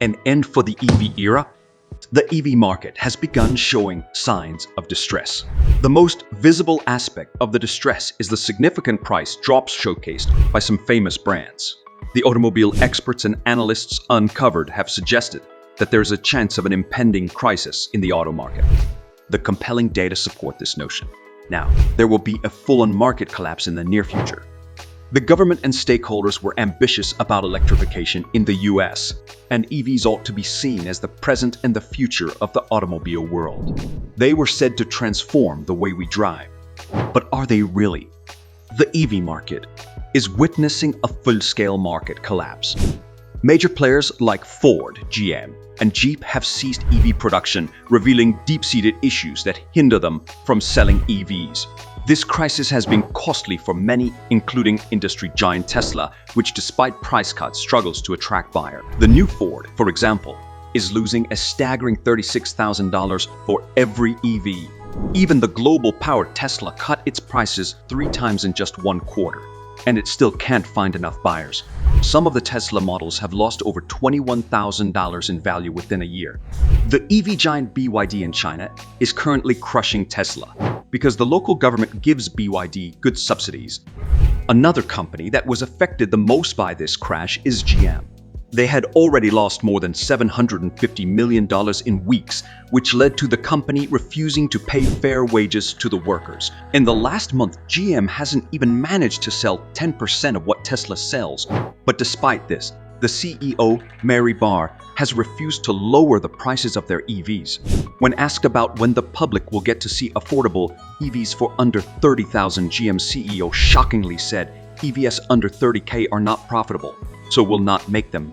An end for the EV era? The EV market has begun showing signs of distress. The most visible aspect of the distress is the significant price drops showcased by some famous brands. The automobile experts and analysts uncovered have suggested that there is a chance of an impending crisis in the auto market. The compelling data support this notion. Now, there will be a full-on market collapse in the near future. The government and stakeholders were ambitious about electrification in the US, and EVs ought to be seen as the present and the future of the automobile world. They were said to transform the way we drive. But are they really? The EV market is witnessing a full-scale market collapse. Major players like Ford, GM, and Jeep have ceased EV production, revealing deep-seated issues that hinder them from selling EVs. This crisis has been costly for many, including industry giant Tesla, which despite price cuts struggles to attract buyers. The new Ford, for example, is losing a staggering $36,000 for every EV. Even the global powered Tesla cut its prices 3 times in just 1 quarter, and it still can't find enough buyers. Some of the Tesla models have lost over $21,000 in value within a year. The EV giant BYD in China is currently crushing Tesla because the local government gives BYD good subsidies. Another company that was affected the most by this crash is GM. They had already lost more than $750 million in weeks, which led to the company refusing to pay fair wages to the workers. In the last month, GM hasn't even managed to sell 10% of what Tesla sells. But despite this, the CEO, Mary Barr, has refused to lower the prices of their EVs. When asked about when the public will get to see affordable EVs for under $30,000, GM CEO shockingly said EVs under $30K are not profitable, so will not make them.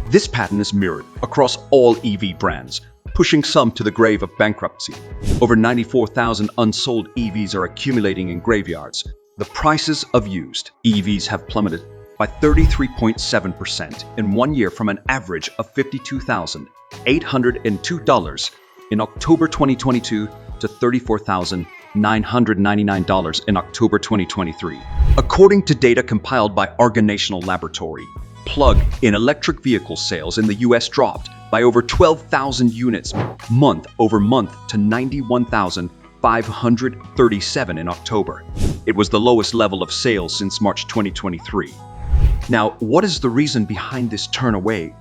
This pattern is mirrored across all EV brands, pushing some to the grave of bankruptcy. Over 94,000 unsold EVs are accumulating in graveyards. The prices of used EVs have plummeted by 33.7% in 1 year, from an average of $52,802 in October 2022 to $34,999 in October 2023. According to data compiled by Argonne National Laboratory, plug-in electric vehicle sales in the US dropped by over 12,000 units month over month to 91,537 in October. It was the lowest level of sales since March 2023. Now, what is the reason behind this turn away?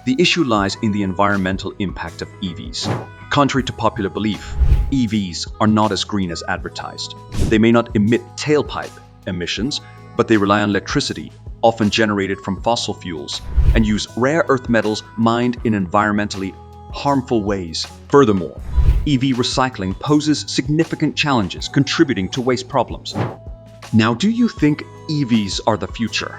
The issue lies in the environmental impact of EVs. Contrary to popular belief, EVs are not as green as advertised. They may not emit tailpipe emissions, but they rely on electricity, often generated from fossil fuels, and use rare earth metals mined in environmentally harmful ways. Furthermore, EV recycling poses significant challenges, contributing to waste problems. Now, do you think EVs are the future?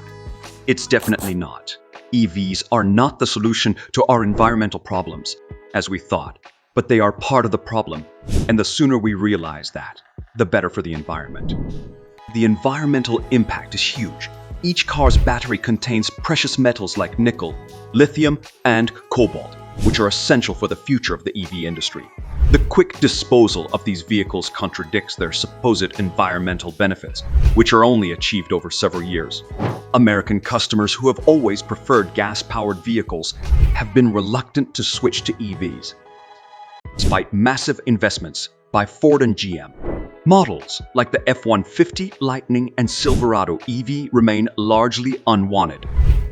It's definitely not. EVs are not the solution to our environmental problems, as we thought, but they are part of the problem, and the sooner we realize that, the better for the environment. The environmental impact is huge. Each car's battery contains precious metals like nickel, lithium, and cobalt, which are essential for the future of the EV industry. The quick disposal of these vehicles contradicts their supposed environmental benefits, which are only achieved over several years. American customers who have always preferred gas-powered vehicles have been reluctant to switch to EVs, despite massive investments by Ford and GM. Models like the F-150, Lightning, and Silverado EV remain largely unwanted.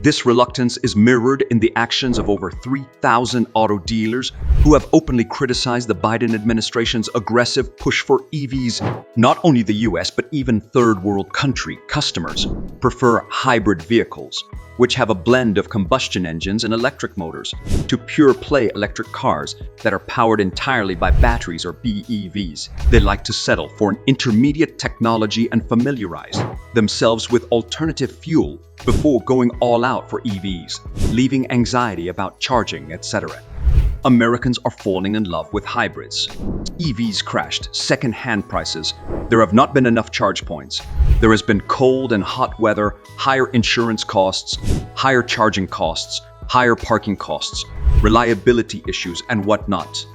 This reluctance is mirrored in the actions of over 3,000 auto dealers who have openly criticized the Biden administration's aggressive push for EVs. Not only the US, but even third world country customers prefer hybrid vehicles, which have a blend of combustion engines and electric motors, to pure-play electric cars that are powered entirely by batteries or BEVs. They like to settle for an intermediate technology and familiarize themselves with alternative fuel before going all out for EVs, leaving anxiety about charging, etc. Americans are falling in love with hybrids. EVs crashed second-hand prices. There have not been enough charge points. There has been cold and hot weather, higher insurance costs, higher charging costs, higher parking costs, reliability issues, and whatnot.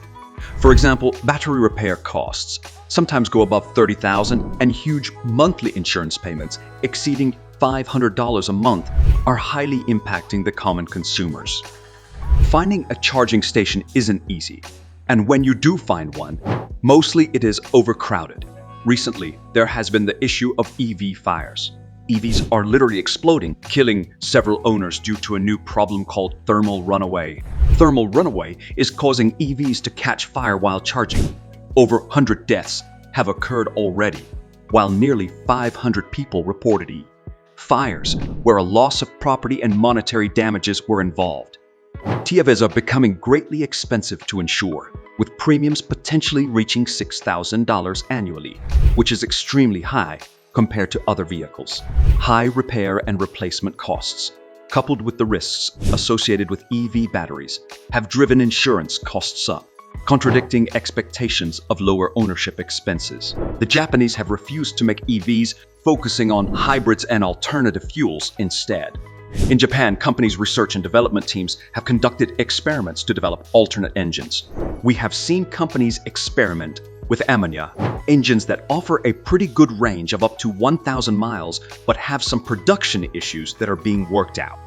For example, battery repair costs sometimes go above $30,000, and huge monthly insurance payments exceeding $500 a month are highly impacting the common consumers. Finding a charging station isn't easy, and when you do find one, mostly it is overcrowded. Recently, there has been the issue of EV fires. EVs are literally exploding, killing several owners due to a new problem called thermal runaway. Thermal runaway is causing EVs to catch fire while charging. Over 100 deaths have occurred already, while nearly 500 people reported fires where a loss of property and monetary damages were involved. TVs are becoming greatly expensive to insure, with premiums potentially reaching $6,000 annually, which is extremely high compared to other vehicles. High repair and replacement costs, coupled with the risks associated with EV batteries, have driven insurance costs up, contradicting expectations of lower ownership expenses. The Japanese have refused to make EVs, focusing on hybrids and alternative fuels instead. In Japan, companies' research and development teams have conducted experiments to develop alternate engines. We have seen companies experiment with ammonia, engines that offer a pretty good range of up to 1,000 miles but have some production issues that are being worked out.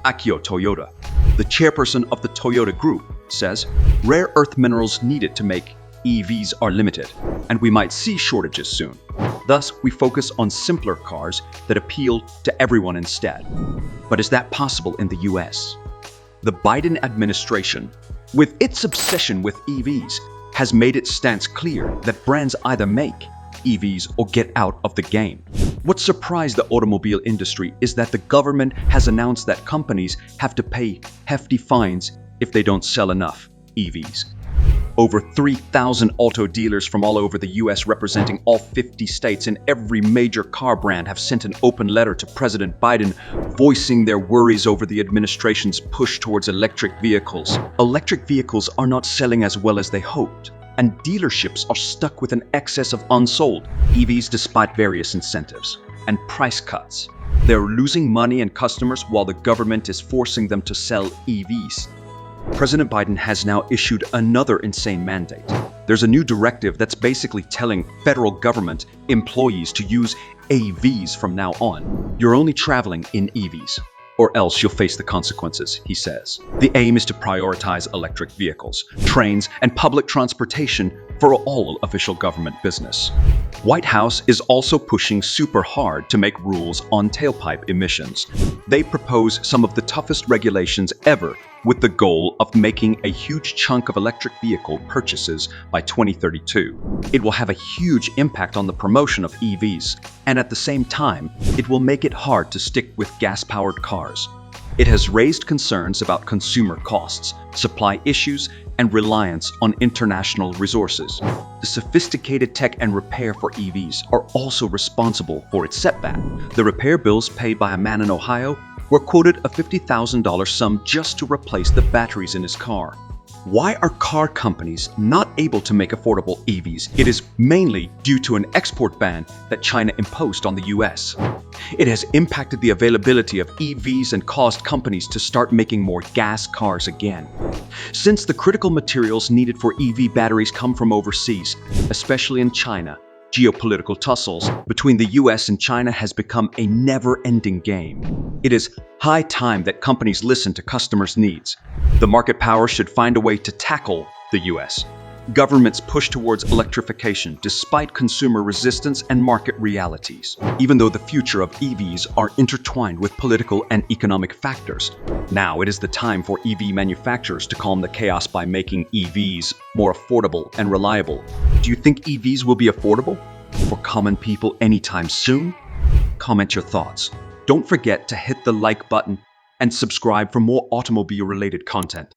Akio Toyoda, the chairperson of the Toyota Group, says rare earth minerals needed to make EVs are limited, and we might see shortages soon. Thus, we focus on simpler cars that appeal to everyone instead. But is that possible in the US? The Biden administration, with its obsession with EVs, has made its stance clear that brands either make EVs or get out of the game. What surprised the automobile industry is that the government has announced that companies have to pay hefty fines if they don't sell enough EVs. Over 3,000 auto dealers from all over the US, representing all 50 states and every major car brand, have sent an open letter to President Biden voicing their worries over the administration's push towards electric vehicles. Electric vehicles are not selling as well as they hoped, and dealerships are stuck with an excess of unsold EVs despite various incentives and price cuts. They're losing money and customers while the government is forcing them to sell EVs. President Biden has now issued another insane mandate. There's a new directive that's basically telling federal government employees to use AVs from now on. You're only traveling in EVs, or else you'll face the consequences, he says. The aim is to prioritize electric vehicles, trains, and public transportation for all official government business. White House is also pushing super hard to make rules on tailpipe emissions. They propose some of the toughest regulations ever, with the goal of making a huge chunk of electric vehicle purchases by 2032. It will have a huge impact on the promotion of EVs, and at the same time, it will make it hard to stick with gas-powered cars. It has raised concerns about consumer costs, supply issues, and reliance on international resources. The sophisticated tech and repair for EVs are also responsible for its setback. The repair bills paid by a man in Ohio were quoted a $50,000 sum just to replace the batteries in his car. Why are car companies not able to make affordable EVs? It is mainly due to an export ban that China imposed on the US. It has impacted the availability of EVs and caused companies to start making more gas cars again. Since the critical materials needed for EV batteries come from overseas, especially in China, geopolitical tussles between the US and China has become a never-ending game. It is high time that companies listen to customers' needs. The market power should find a way to tackle the US. Governments push towards electrification despite consumer resistance and market realities. Even though the future of EVs are intertwined with political and economic factors, now it is the time for EV manufacturers to calm the chaos by making EVs more affordable and reliable. Do you think EVs will be affordable for common people anytime soon? Comment your thoughts. Don't forget to hit the like button and subscribe for more automobile-related content.